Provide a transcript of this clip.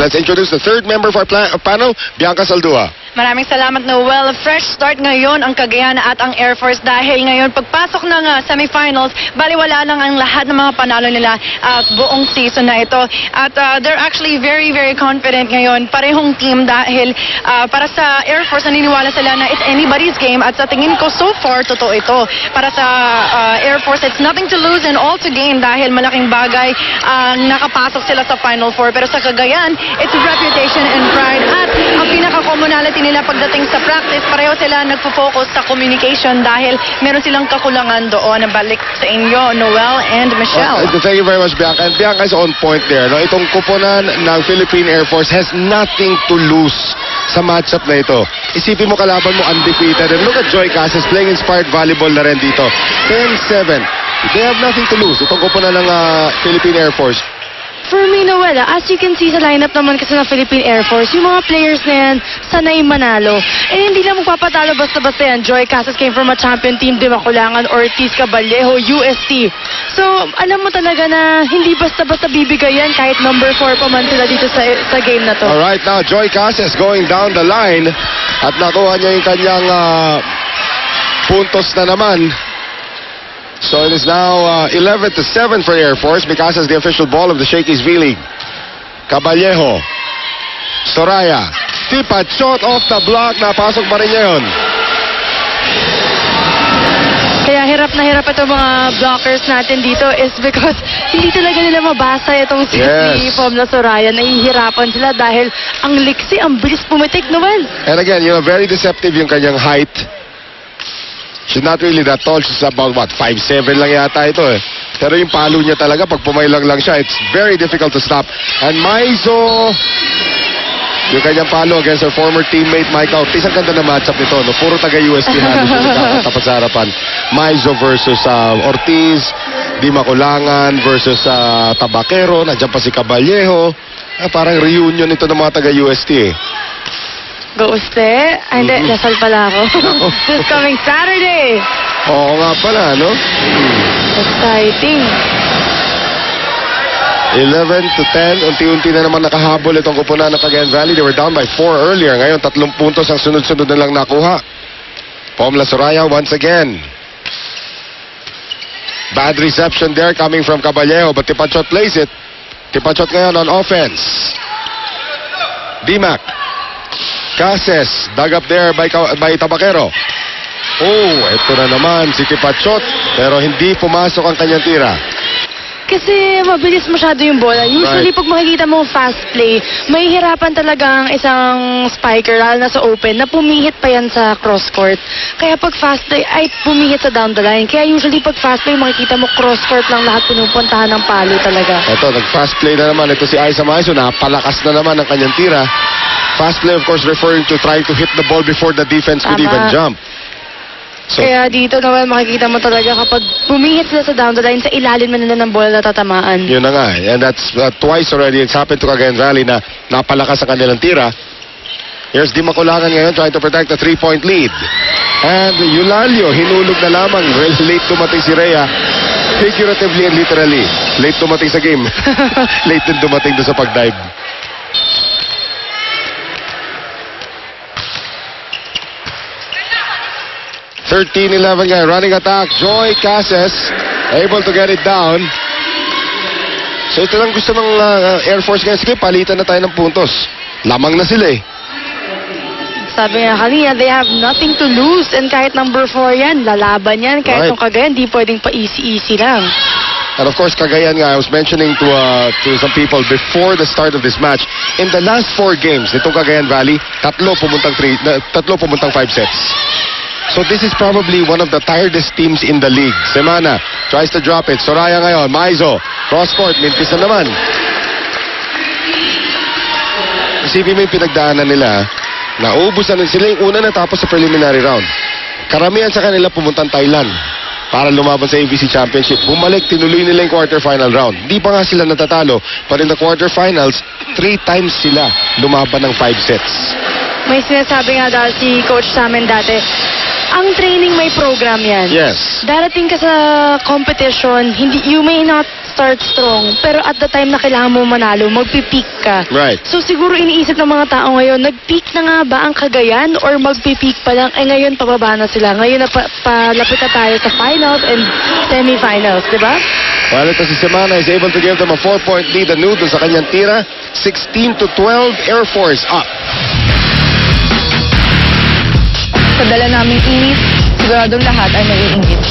let's introduce the third member of our panel, Bianca Saldua. Maraming salamat, Noel. Fresh start ngayon ang Cagayan at ang Air Force dahil ngayon pagpasok ng semifinals, baliwala lang ang lahat ng mga panalo nila buong season na ito. At they're actually very, very confident ngayon. Parehong team dahil para sa Air Force, naniniwala sila na it's anybody's game. At sa tingin ko, so far, totoo ito. Para sa Air Force, it's nothing to lose and all to gain dahil malaking bagay nakapasok sila sa Final Four. Pero sa Cagayan, it's reputation and pride. At ang pinaka-commonality nila pagdating sa practice, pareho sila nagpo-focus sa communication dahil meron silang kakulangan doon. Balik sa inyo, Noel and Michelle. Thank you very much, Bianca. And Bianca is on point there. No? Itong kuponan ng Philippine Air Force has nothing to lose sa matchup na ito. Isipin mo, kalaban mo undefeated. And look at Joy Casas playing inspired volleyball na rin dito. 10-7. They have nothing to lose. Itong kuponan ng Philippine Air Force. For me, Noel, as you can see sa lineup naman kasi ng Philippine Air Force, yung mga players na yan, sanay manalo. Eh, hindi lang magpapatalo basta-basta yan. Joy Casas came from a champion team, Di Maculangan, Ortiz, Cabalejo, UST. So, alam mo talaga na hindi basta-basta bibigay yan kahit number 4 pa man sila dito sa game na to. Alright, now Joy Casas going down the line at nakuha niya yung kanyang puntos na naman. So it is now 11-7 for Air Force because it's the official ball of the Shakey's V-League. Cabalejo. Soraya. Tipat shot off the block. Napasok pa rin niya yun. Kaya hirap na hirap itong mga blockers natin dito is because hindi talaga nila mabasa itong si Pom na Soraya. Nahihirapan sila dahil ang liksi, ang bilis pumitik, Noel. And again, very deceptive yung kanyang height. She's not really that tall. She's about, 5'7" lang yata ito eh. Pero yung palo niya talaga, pag pumailang lang siya, it's very difficult to stop. And Maizo, yung kanyang palo against her former teammate, Mike Ortiz. Ang ganda na matchup nito, no? Puro taga-USP halos yung nagkakatapat sa harapan. Maizo versus Ortiz, Di Maculangan versus Tabaquero. Nandiyan pa si Cabalejo. Parang reunion ito ng mga taga-UST eh. Gauste? Ay, hindi. Lasal pala ako. This coming Saturday. Oo nga pala, no? Exciting. 11-10. Unti-unti na naman nakahabol itong kupunan ng Cagayan Valley. They were down by 4 earlier. Ngayon, 3 puntos ang sunod-sunod na lang nakuha. Pomla Soraya once again. Bad reception there coming from Cabalejo, but Tipachot plays it. Tipachot ngayon on offense. Dimac. Cases, dug up there by Tabaquero. Oh, ito na naman si Tipachot, pero hindi pumasok ang kanyang tira. Kasi mabilis masyado yung bola. Usually, pag makikita mo fast play, may hirapan talaga ang isang spiker, lalo na sa open, na pumihit pa yan sa cross court. Kaya pag fast play, ay pumihit sa down the line. Kaya usually, pag fast play, makikita mo cross court lang lahat pinupuntahan ng palo talaga. Ito, nag-fast play na naman. Ito si Aiza Maizo, napalakas na naman ang kanyang tira. Fast play, of course, referring to trying to hit the ball before the defense could even jump. So, kaya dito, Noel, makikita mo talaga kapag pumihit sila sa down the line, sa ilalim na nila ng bola na tatamaan. Yun na nga. And that's twice already. It's happened to Cagayan Valley na napalakas ang kanilang tira. Here's Di Maculangan ngayon trying to protect the 3-point lead. And Eulalio, hinulog na lamang. Late dumating si Rhea. Figuratively and literally. Late dumating sa game. Late din dumating doon sa pag-dive. 13-11 ngayon. Running attack. Joy Casas able to get it down. So ito lang gusto ng Air Force ngayon. Sige, palitan na tayo ng puntos. Lamang na sila eh. Sabi nga kanina, they have nothing to lose. And kahit number 4 yan, lalaban yan. Kahit itong Cagayan, di pwedeng pa easy-easy lang. And of course, Cagayan nga, I was mentioning to some people before the start of this match, in the last 4 games nitong Cagayan Valley, tatlo pumuntang 5 sets. So this is probably one of the tiredest teams in the league. Semana tries to drop it. Soraya ngayon. Maizo. Cross court. Mintis na naman. Isipin mo yung pinagdaanan nila. Naubos na sila yung una natapos sa preliminary round. Karamihan sa kanila pumuntang Thailand para lumaban sa ABC Championship. Bumalik, tinuloy nila yung quarterfinal round. Hindi pa nga sila natatalo. But in the quarterfinals, 3 times sila lumaban ng 5 sets. May sinasabi nga daw si coach sa amin dati, ang training may program yan. Yes. Darating ka sa competition, you may not start strong, pero at the time na kailangan mo manalo, magpipeak ka. Right. So siguro iniisip ng mga tao ngayon, nag-peak na nga ba ang Cagayan or magpipeak pa lang? Eh ngayon, pababa na sila. Ngayon na palapit na tayo sa finals and semifinals, di ba? Well, ito si Semana is able to give them a 4-point lead. Anu doon sa kanyang tira. 16-12, Air Force up. Sa dala naming init, siguradong lahat ay naiingit.